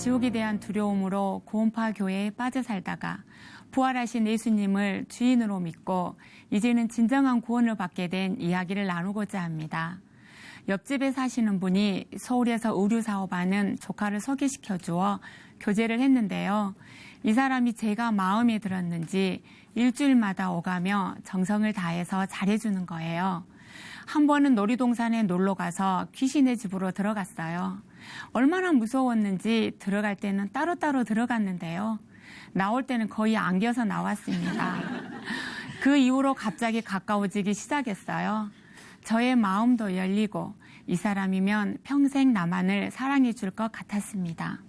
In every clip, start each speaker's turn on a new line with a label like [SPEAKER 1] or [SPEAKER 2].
[SPEAKER 1] 지옥에 대한 두려움으로 고음파 교회에 빠져 살다가 부활하신 예수님을 주인으로 믿고 이제는 진정한 구원을 받게 된 이야기를 나누고자 합니다. 옆집에 사시는 분이 서울에서 의류 사업하는 조카를 소개시켜 주어 교제를 했는데요. 이 사람이 제가 마음에 들었는지 일주일마다 오가며 정성을 다해서 잘해주는 거예요. 한 번은 놀이동산에 놀러 가서 귀신의 집으로 들어갔어요. 얼마나 무서웠는지 들어갈 때는 따로따로 들어갔는데요. 나올 때는 거의 안겨서 나왔습니다. 그 이후로 갑자기 가까워지기 시작했어요. 저의 마음도 열리고 이 사람이면 평생 나만을 사랑해 줄 것 같았습니다.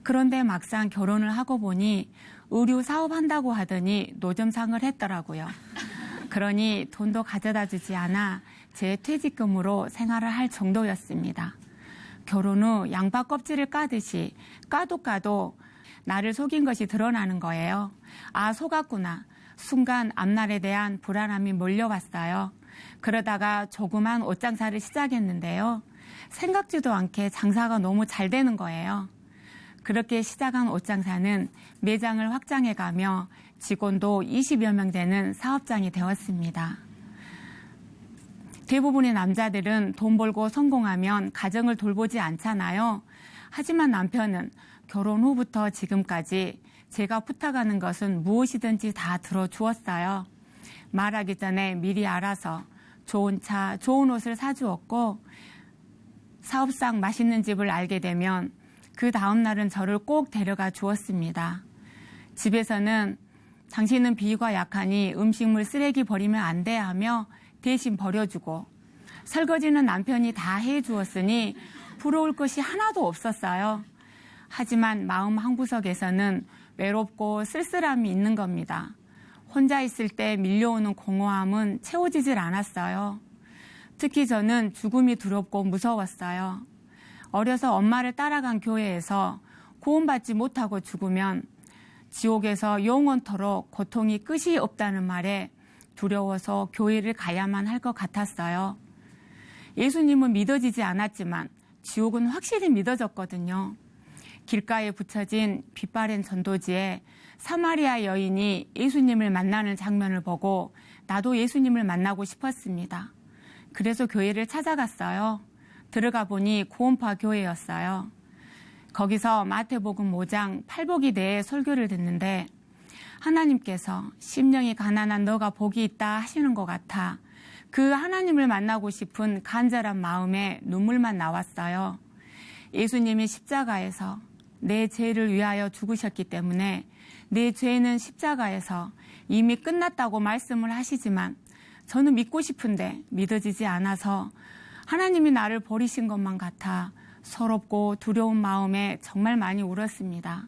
[SPEAKER 1] 그런데 막상 결혼을 하고 보니 의류 사업한다고 하더니 노점상을 했더라고요. 그러니 돈도 가져다 주지 않아 제 퇴직금으로 생활을 할 정도였습니다. 결혼 후 양파 껍질을 까듯이 까도 나를 속인 것이 드러나는 거예요. 아, 속았구나. 순간 앞날에 대한 불안함이 몰려왔어요. 그러다가 조그만 옷장사를 시작했는데요. 생각지도 않게 장사가 너무 잘 되는 거예요. 그렇게 시작한 옷장사는 매장을 확장해가며 직원도 20여 명 되는 사업장이 되었습니다. 대부분의 남자들은 돈 벌고 성공하면 가정을 돌보지 않잖아요. 하지만 남편은 결혼 후부터 지금까지 제가 부탁하는 것은 무엇이든지 다 들어주었어요. 말하기 전에 미리 알아서 좋은 차, 좋은 옷을 사주었고 사업상 맛있는 집을 알게 되면 그 다음 날은 저를 꼭 데려가 주었습니다. 집에서는 당신은 비위가 약하니 음식물 쓰레기 버리면 안 돼 하며 대신 버려주고 설거지는 남편이 다 해주었으니 부러울 것이 하나도 없었어요. 하지만 마음 한구석에서는 외롭고 쓸쓸함이 있는 겁니다. 혼자 있을 때 밀려오는 공허함은 채워지질 않았어요. 특히 저는 죽음이 두렵고 무서웠어요. 어려서 엄마를 따라간 교회에서 구원받지 못하고 죽으면 지옥에서 영원토록 고통이 끝이 없다는 말에 두려워서 교회를 가야만 할 것 같았어요. 예수님은 믿어지지 않았지만 지옥은 확실히 믿어졌거든요. 길가에 붙여진 빛바랜 전도지에 사마리아 여인이 예수님을 만나는 장면을 보고 나도 예수님을 만나고 싶었습니다. 그래서 교회를 찾아갔어요. 들어가 보니 구원파 교회였어요. 거기서 마태복음 5장 팔복에 대해 설교를 듣는데 하나님께서 심령이 가난한 너가 복이 있다 하시는 것 같아 그 하나님을 만나고 싶은 간절한 마음에 눈물만 나왔어요. 예수님이 십자가에서 내 죄를 위하여 죽으셨기 때문에 내 죄는 십자가에서 이미 끝났다고 말씀을 하시지만 저는 믿고 싶은데 믿어지지 않아서 하나님이 나를 버리신 것만 같아 서럽고 두려운 마음에 정말 많이 울었습니다.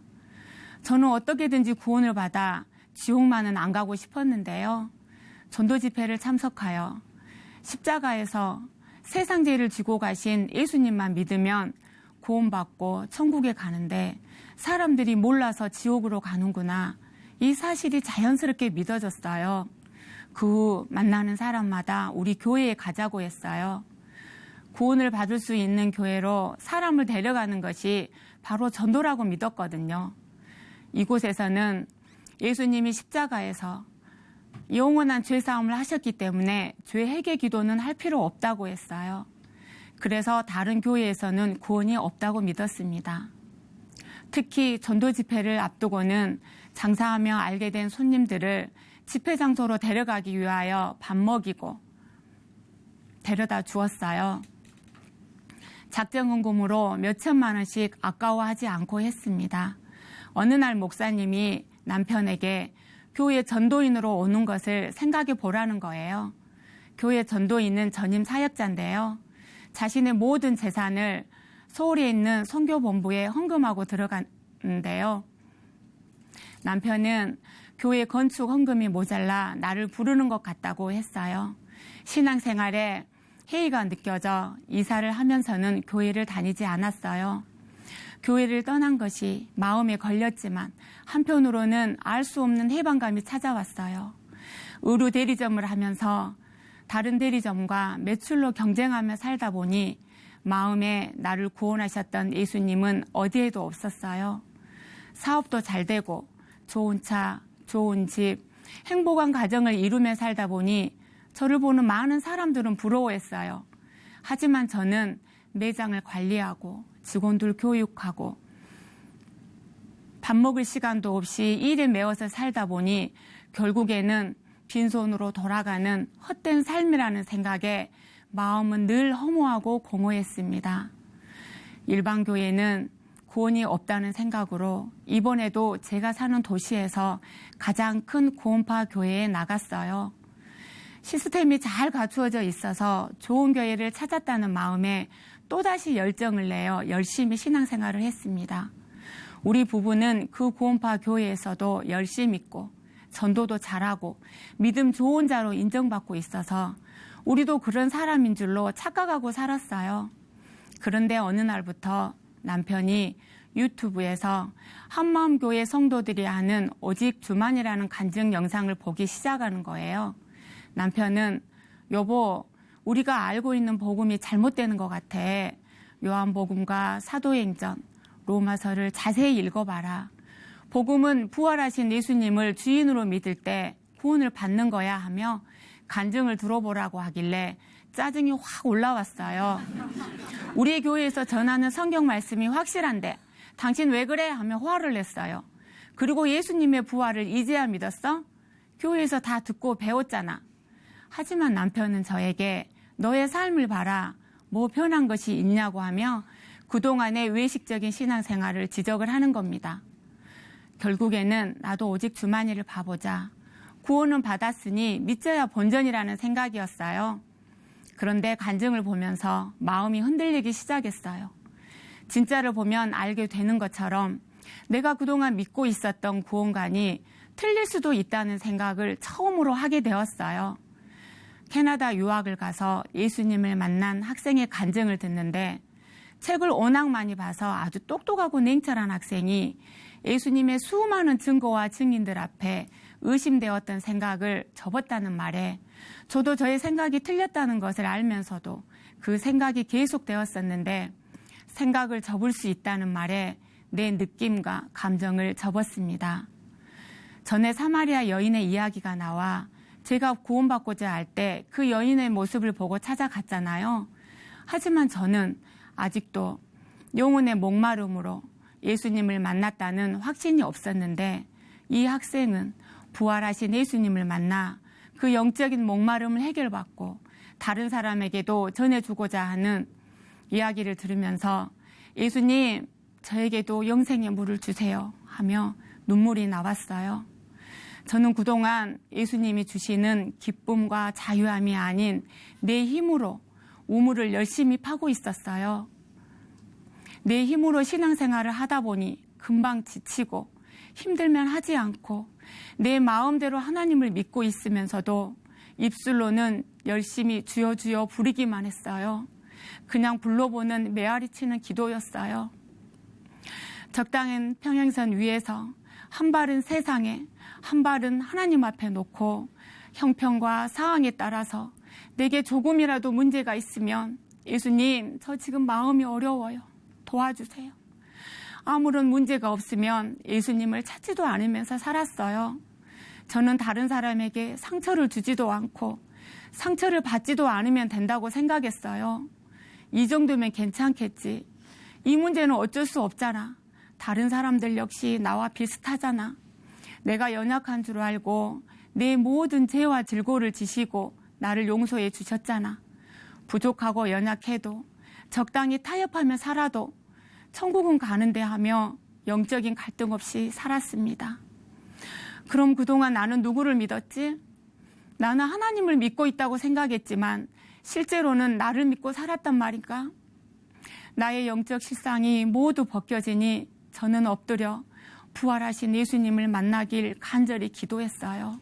[SPEAKER 1] 저는 어떻게든지 구원을 받아 지옥만은 안 가고 싶었는데요. 전도 집회를 참석하여 십자가에서 세상 죄를 지고 가신 예수님만 믿으면 구원받고 천국에 가는데 사람들이 몰라서 지옥으로 가는구나. 이 사실이 자연스럽게 믿어졌어요. 그 후 만나는 사람마다 우리 교회에 가자고 했어요. 구원을 받을 수 있는 교회로 사람을 데려가는 것이 바로 전도라고 믿었거든요. 이곳에서는 예수님이 십자가에서 영원한 죄사함을 하셨기 때문에 죄 회개 기도는 할 필요 없다고 했어요. 그래서 다른 교회에서는 구원이 없다고 믿었습니다. 특히 전도 집회를 앞두고는 장사하며 알게 된 손님들을 집회 장소로 데려가기 위하여 밥 먹이고 데려다 주었어요. 작정헌금으로 몇천만 원씩 아까워하지 않고 했습니다. 어느 날 목사님이 남편에게 교회 전도인으로 오는 것을 생각해 보라는 거예요. 교회 전도인은 전임 사역자인데요. 자신의 모든 재산을 서울에 있는 선교본부에 헌금하고 들어갔는데요. 남편은 교회 건축 헌금이 모자라 나를 부르는 것 같다고 했어요. 신앙생활에 해이가 느껴져 이사를 하면서는 교회를 다니지 않았어요. 교회를 떠난 것이 마음에 걸렸지만 한편으로는 알 수 없는 해방감이 찾아왔어요. 의류 대리점을 하면서 다른 대리점과 매출로 경쟁하며 살다 보니 마음에 나를 구원하셨던 예수님은 어디에도 없었어요. 사업도 잘 되고 좋은 차, 좋은 집, 행복한 가정을 이루며 살다 보니 저를 보는 많은 사람들은 부러워했어요. 하지만 저는 매장을 관리하고 직원들 교육하고 밥 먹을 시간도 없이 일에 매워서 살다 보니 결국에는 빈손으로 돌아가는 헛된 삶이라는 생각에 마음은 늘 허무하고 공허했습니다. 일반교회는 구원이 없다는 생각으로 이번에도 제가 사는 도시에서 가장 큰 구원파 교회에 나갔어요. 시스템이 잘 갖추어져 있어서 좋은 교회를 찾았다는 마음에 또다시 열정을 내어 열심히 신앙생활을 했습니다. 우리 부부는 그 구원파 교회에서도 열심 있고 전도도 잘하고 믿음 좋은 자로 인정받고 있어서 우리도 그런 사람인 줄로 착각하고 살았어요. 그런데 어느 날부터 남편이 유튜브에서 한마음교회 성도들이 하는 오직 주만이라는 간증 영상을 보기 시작하는 거예요. 남편은 여보, 우리가 알고 있는 복음이 잘못되는 것 같아. 요한복음과 사도행전, 로마서를 자세히 읽어봐라. 복음은 부활하신 예수님을 주인으로 믿을 때 구원을 받는 거야 하며 간증을 들어보라고 하길래 짜증이 확 올라왔어요. 우리 교회에서 전하는 성경 말씀이 확실한데 당신 왜 그래? 하며 화를 냈어요. 그리고 예수님의 부활을 이제야 믿었어? 교회에서 다 듣고 배웠잖아. 하지만 남편은 저에게 너의 삶을 봐라. 뭐 변한 것이 있냐고 하며 그동안의 외식적인 신앙생활을 지적을 하는 겁니다. 결국에는 나도 오직 주만이를 봐보자. 구원은 받았으니 믿져야 본전이라는 생각이었어요. 그런데 간증을 보면서 마음이 흔들리기 시작했어요. 진짜를 보면 알게 되는 것처럼 내가 그동안 믿고 있었던 구원관이 틀릴 수도 있다는 생각을 처음으로 하게 되었어요. 캐나다 유학을 가서 예수님을 만난 학생의 간증을 듣는데 책을 워낙 많이 봐서 아주 똑똑하고 냉철한 학생이 예수님의 수많은 증거와 증인들 앞에 의심되었던 생각을 접었다는 말에 저도 저의 생각이 틀렸다는 것을 알면서도 그 생각이 계속되었었는데 생각을 접을 수 있다는 말에 내 느낌과 감정을 접었습니다. 전에 사마리아 여인의 이야기가 나와 제가 구원받고자 할 때 그 여인의 모습을 보고 찾아갔잖아요. 하지만 저는 아직도 영혼의 목마름으로 예수님을 만났다는 확신이 없었는데 이 학생은 부활하신 예수님을 만나 그 영적인 목마름을 해결받고 다른 사람에게도 전해주고자 하는 이야기를 들으면서 예수님, 저에게도 영생의 물을 주세요 하며 눈물이 나왔어요. 저는 그동안 예수님이 주시는 기쁨과 자유함이 아닌 내 힘으로 우물을 열심히 파고 있었어요. 내 힘으로 신앙생활을 하다 보니 금방 지치고 힘들면 하지 않고 내 마음대로 하나님을 믿고 있으면서도 입술로는 열심히 주여 주여 부르기만 했어요. 그냥 불러보는 메아리치는 기도였어요. 적당한 평행선 위에서 한 발은 세상에 한 발은 하나님 앞에 놓고 형편과 상황에 따라서 내게 조금이라도 문제가 있으면 예수님, 저 지금 마음이 어려워요. 도와주세요. 아무런 문제가 없으면 예수님을 찾지도 않으면서 살았어요. 저는 다른 사람에게 상처를 주지도 않고 상처를 받지도 않으면 된다고 생각했어요. 이 정도면 괜찮겠지. 이 문제는 어쩔 수 없잖아. 다른 사람들 역시 나와 비슷하잖아. 내가 연약한 줄 알고 내 모든 죄와 질고를 지시고 나를 용서해 주셨잖아. 부족하고 연약해도 적당히 타협하며 살아도 천국은 가는데 하며 영적인 갈등 없이 살았습니다. 그럼 그동안 나는 누구를 믿었지? 나는 하나님을 믿고 있다고 생각했지만 실제로는 나를 믿고 살았단 말인가? 나의 영적 실상이 모두 벗겨지니 저는 엎드려 부활하신 예수님을 만나길 간절히 기도했어요.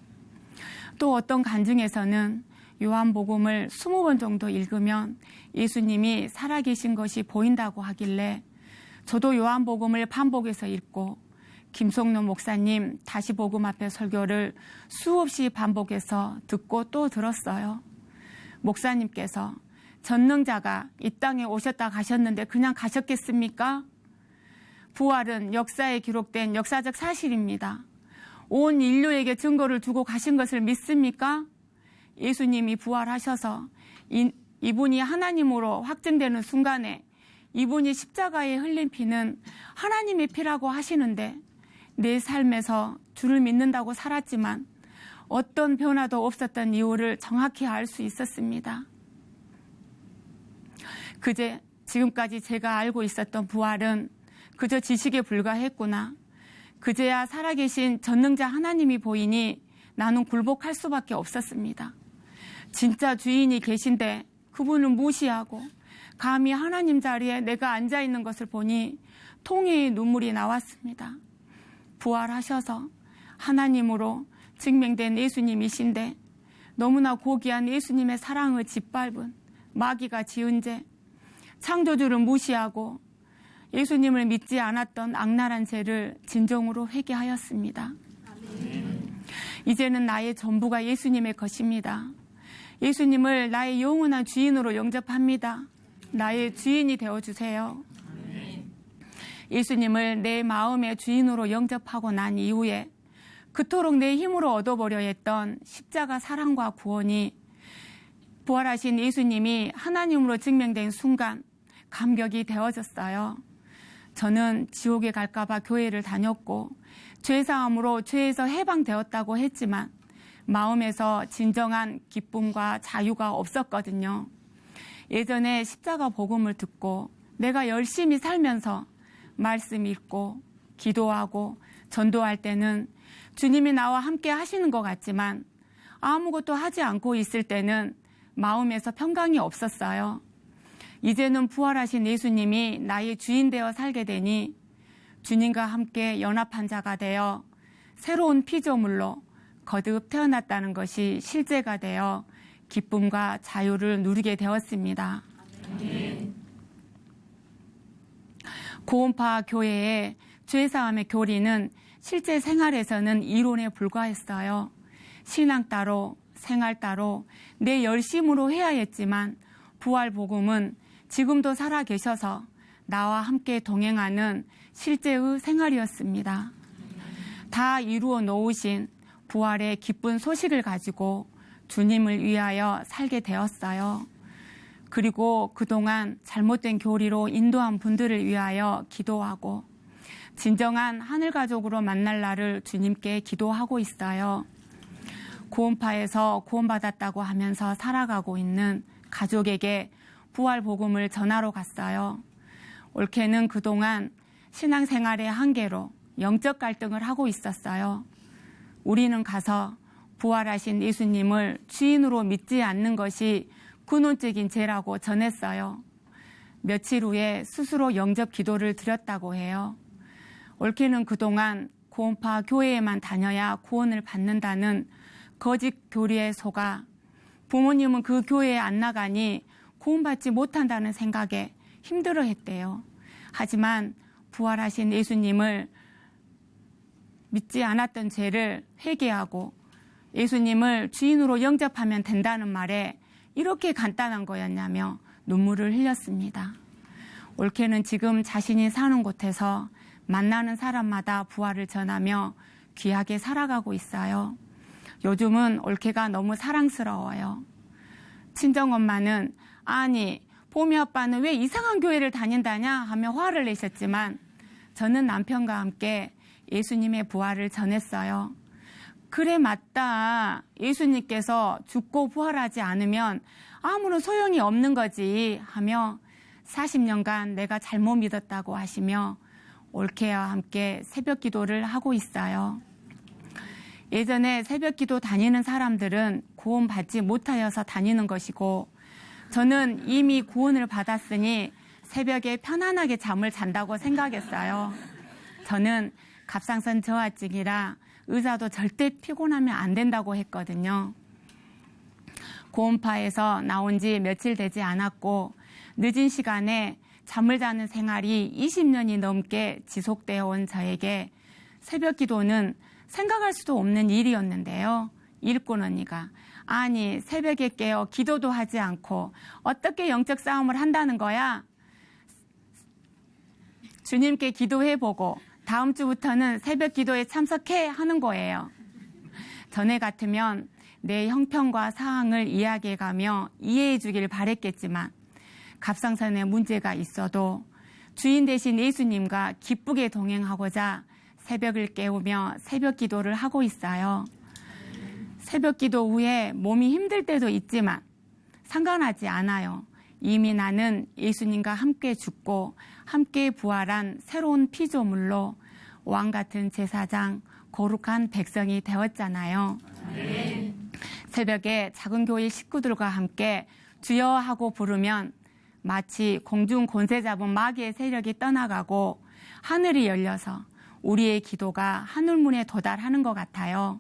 [SPEAKER 1] 또 어떤 간증에서는 요한복음을 20번 정도 읽으면 예수님이 살아계신 것이 보인다고 하길래 저도 요한복음을 반복해서 읽고 김성노 목사님 다시 복음 앞에 설교를 수없이 반복해서 듣고 또 들었어요. 목사님께서 전능자가 이 땅에 오셨다 가셨는데 그냥 가셨겠습니까? 부활은 역사에 기록된 역사적 사실입니다. 온 인류에게 증거를 두고 가신 것을 믿습니까? 예수님이 부활하셔서 이분이 하나님으로 확증되는 순간에 이분이 십자가에 흘린 피는 하나님의 피라고 하시는데 내 삶에서 주를 믿는다고 살았지만 어떤 변화도 없었던 이유를 정확히 알 수 있었습니다. 그제 지금까지 제가 알고 있었던 부활은 그저 지식에 불과했구나. 그제야 살아계신 전능자 하나님이 보이니 나는 굴복할 수밖에 없었습니다. 진짜 주인이 계신데 그분을 무시하고 감히 하나님 자리에 내가 앉아있는 것을 보니 통회의 눈물이 나왔습니다. 부활하셔서 하나님으로 증명된 예수님이신데 너무나 고귀한 예수님의 사랑을 짓밟은 마귀가 지은 죄, 창조주를 무시하고 예수님을 믿지 않았던 악랄한 죄를 진정으로 회개하였습니다. 이제는 나의 전부가 예수님의 것입니다. 예수님을 나의 영원한 주인으로 영접합니다. 나의 주인이 되어주세요. 예수님을 내 마음의 주인으로 영접하고 난 이후에 그토록 내 힘으로 얻어보려 했던 십자가 사랑과 구원이 부활하신 예수님이 하나님으로 증명된 순간 감격이 되어졌어요. 저는 지옥에 갈까봐 교회를 다녔고 죄사함으로 죄에서 해방되었다고 했지만 마음에서 진정한 기쁨과 자유가 없었거든요. 예전에 십자가 복음을 듣고 내가 열심히 살면서 말씀 읽고 기도하고 전도할 때는 주님이 나와 함께 하시는 것 같지만 아무것도 하지 않고 있을 때는 마음에서 평강이 없었어요. 이제는 부활하신 예수님이 나의 주인 되어 살게 되니 주님과 함께 연합한 자가 되어 새로운 피조물로 거듭 태어났다는 것이 실제가 되어 기쁨과 자유를 누리게 되었습니다. 아멘. 고음파 교회의 죄사함의 교리는 실제 생활에서는 이론에 불과했어요. 신앙 따로 생활 따로 내 열심으로 해야 했지만 부활 복음은 지금도 살아 계셔서 나와 함께 동행하는 실제의 생활이었습니다. 다 이루어 놓으신 부활의 기쁜 소식을 가지고 주님을 위하여 살게 되었어요. 그리고 그동안 잘못된 교리로 인도한 분들을 위하여 기도하고 진정한 하늘가족으로 만날 날을 주님께 기도하고 있어요. 구원파에서 구원받았다고 하면서 살아가고 있는 가족에게 부활 복음을 전하러 갔어요. 올케는 그동안 신앙생활의 한계로 영적 갈등을 하고 있었어요. 우리는 가서 부활하신 예수님을 주인으로 믿지 않는 것이 근원적인 죄라고 전했어요. 며칠 후에 스스로 영접 기도를 드렸다고 해요. 올케는 그동안 구원파 교회에만 다녀야 구원을 받는다는 거짓 교리에 속아 부모님은 그 교회에 안 나가니 구원받지 못한다는 생각에 힘들어했대요. 하지만 부활하신 예수님을 믿지 않았던 죄를 회개하고 예수님을 주인으로 영접하면 된다는 말에 이렇게 간단한 거였냐며 눈물을 흘렸습니다. 올케는 지금 자신이 사는 곳에서 만나는 사람마다 부활을 전하며 귀하게 살아가고 있어요. 요즘은 올케가 너무 사랑스러워요. 친정엄마는 아니 봄이 아빠는 왜 이상한 교회를 다닌다냐 하며 화를 내셨지만 저는 남편과 함께 예수님의 부활을 전했어요. 그래 맞다. 예수님께서 죽고 부활하지 않으면 아무런 소용이 없는 거지 하며 40년간 내가 잘못 믿었다고 하시며 올케와 함께 새벽 기도를 하고 있어요. 예전에 새벽 기도 다니는 사람들은 구원받지 못하여서 다니는 것이고 저는 이미 구원을 받았으니 새벽에 편안하게 잠을 잔다고 생각했어요. 저는 갑상선 저하증이라 의사도 절대 피곤하면 안 된다고 했거든요. 구원파에서 나온 지 며칠 되지 않았고 늦은 시간에 잠을 자는 생활이 20년이 넘게 지속되어 온 저에게 새벽 기도는 생각할 수도 없는 일이었는데요. 일꾼 언니가 아니, 새벽에 깨어 기도도 하지 않고 어떻게 영적 싸움을 한다는 거야? 주님께 기도해보고 다음 주부터는 새벽 기도에 참석해 하는 거예요. 전에 같으면 내 형편과 상황을 이야기해가며 이해해 주길 바랬겠지만 갑상선에 문제가 있어도 주인 되신 예수님과 기쁘게 동행하고자 새벽을 깨우며 새벽 기도를 하고 있어요. 새벽 기도 후에 몸이 힘들 때도 있지만 상관하지 않아요. 이미 나는 예수님과 함께 죽고 함께 부활한 새로운 피조물로 왕 같은 제사장, 거룩한 백성이 되었잖아요. 네. 새벽에 작은 교회 식구들과 함께 주여 하고 부르면 마치 공중 권세 잡은 마귀의 세력이 떠나가고 하늘이 열려서 우리의 기도가 하늘문에 도달하는 것 같아요.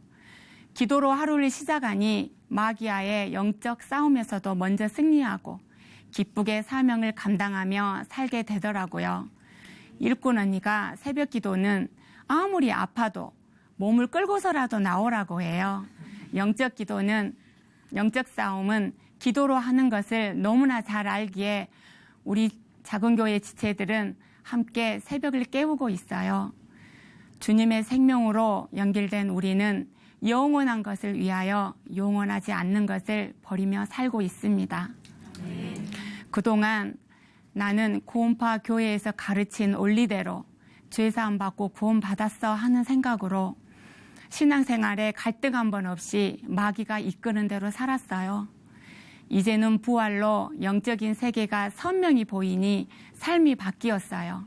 [SPEAKER 1] 기도로 하루를 시작하니 마귀와의 영적 싸움에서도 먼저 승리하고 기쁘게 사명을 감당하며 살게 되더라고요. 일꾼 언니가 새벽 기도는 아무리 아파도 몸을 끌고서라도 나오라고 해요. 영적 기도는, 영적 싸움은 기도로 하는 것을 너무나 잘 알기에 우리 작은 교회 지체들은 함께 새벽을 깨우고 있어요. 주님의 생명으로 연결된 우리는 영원한 것을 위하여 영원하지 않는 것을 버리며 살고 있습니다. 그동안 나는 구원파 교회에서 가르친 원리대로 죄사함 받고 구원받았어 하는 생각으로 신앙생활에 갈등 한 번 없이 마귀가 이끄는 대로 살았어요. 이제는 부활로 영적인 세계가 선명히 보이니 삶이 바뀌었어요.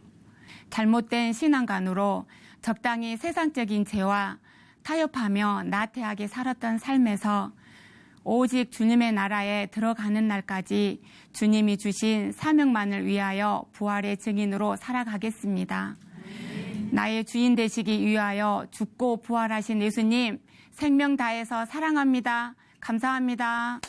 [SPEAKER 1] 잘못된 신앙관으로 적당히 세상적인 죄와 타협하며 나태하게 살았던 삶에서 오직 주님의 나라에 들어가는 날까지 주님이 주신 사명만을 위하여 부활의 증인으로 살아가겠습니다. 나의 주인 되시기 위하여 죽고 부활하신 예수님 생명 다해서 사랑합니다. 감사합니다.